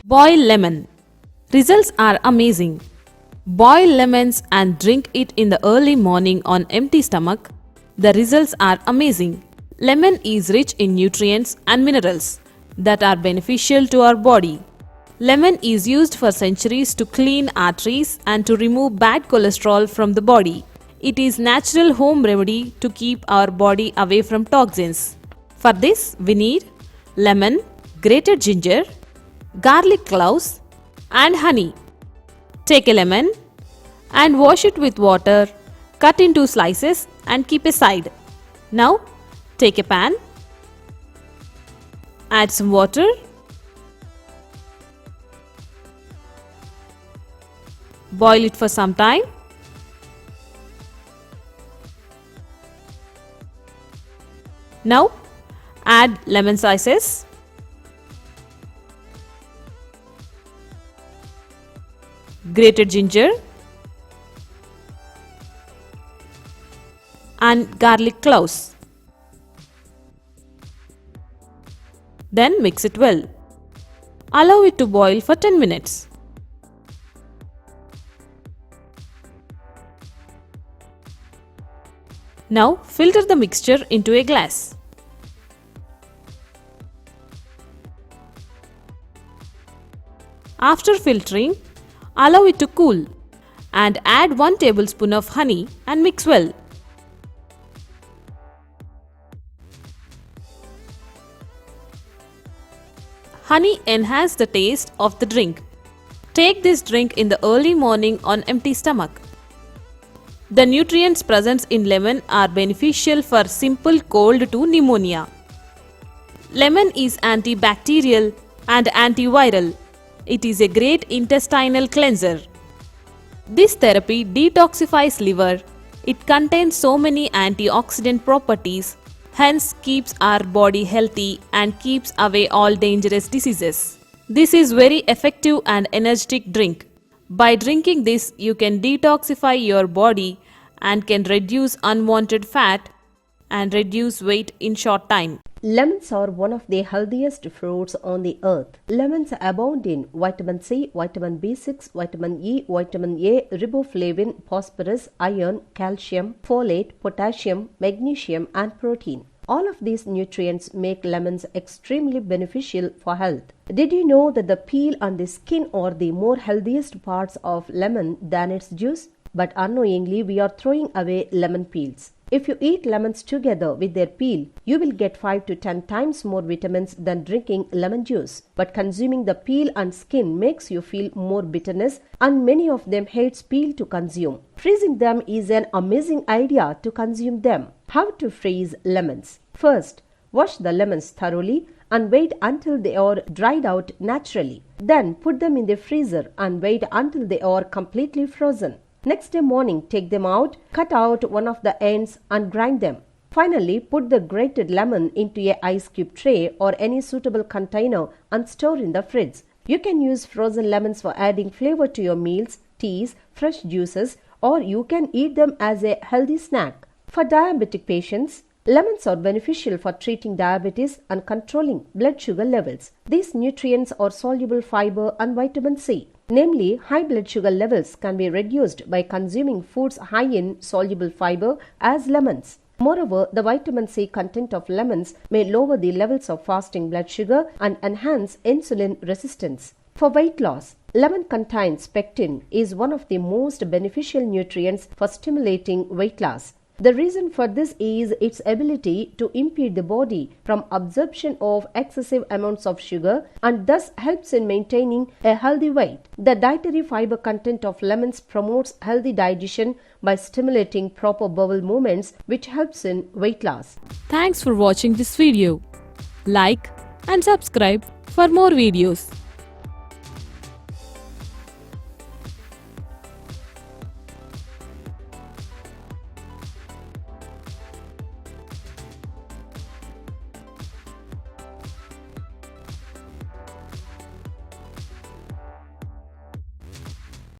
Boil lemon. Results are amazing. Boil lemons and drink it in the early morning on empty stomach. The results are amazing. Lemon is rich in nutrients and minerals that are beneficial to our body. Lemon is used for centuries to clean arteries and to remove bad cholesterol from the body. It is natural home remedy to keep our body away from toxins. For this, we need lemon, grated ginger, garlic cloves and honey. Take a lemon and wash it with water, cut into slices and keep aside. Now take a pan, add some water, boil it for some time. Now add lemon slices, grated ginger and garlic cloves. Then mix it well. Allow it to boil for 10 minutes. Now filter the mixture into a glass. After filtering, allow it to cool and add 1 tablespoon of honey and mix well. Honey enhances the taste of the drink. Take this drink in the early morning on empty stomach. The nutrients present in lemon are beneficial for simple cold to pneumonia. Lemon is antibacterial and antiviral. It is a great intestinal cleanser. This therapy detoxifies liver. It contains so many antioxidant properties, hence keeps our body healthy and keeps away all dangerous diseases. This is very effective and energetic drink. By drinking this, you can detoxify your body and can reduce unwanted fat and reduce weight in short time. Lemons are one of the healthiest fruits on the earth. Lemons abound in vitamin C, vitamin B6, vitamin E, vitamin A, riboflavin, phosphorus, iron, calcium, folate, potassium, magnesium and protein. All of these nutrients make lemons extremely beneficial for health. Did you know that the peel and the skin are the more healthiest parts of lemon than its juice? But unknowingly, we are throwing away lemon peels. If you eat lemons together with their peel, you will get 5 to 10 times more vitamins than drinking lemon juice. But consuming the peel and skin makes you feel more bitterness, and many of them hate peel to consume. Freezing them is an amazing idea to consume them. How to freeze lemons? First, wash the lemons thoroughly and wait until they are dried out naturally. Then put them in the freezer and wait until they are completely frozen. Next day morning, take them out, cut out one of the ends and grind them. Finally, put the grated lemon into an ice cube tray or any suitable container and store in the fridge. You can use frozen lemons for adding flavor to your meals, teas, fresh juices, or you can eat them as a healthy snack. For diabetic patients, lemons are beneficial for treating diabetes and controlling blood sugar levels. These nutrients are soluble fiber and vitamin C. Namely, high blood sugar levels can be reduced by consuming foods high in soluble fiber as lemons. Moreover, the vitamin C content of lemons may lower the levels of fasting blood sugar and enhance insulin resistance. For weight loss, lemon contains pectin is one of the most beneficial nutrients for stimulating weight loss. The reason for this is its ability to impede the body from absorption of excessive amounts of sugar and thus helps in maintaining a healthy weight. The dietary fiber content of lemons promotes healthy digestion by stimulating proper bowel movements, which helps in weight loss. Thanks for watching this video. Like and subscribe for more videos.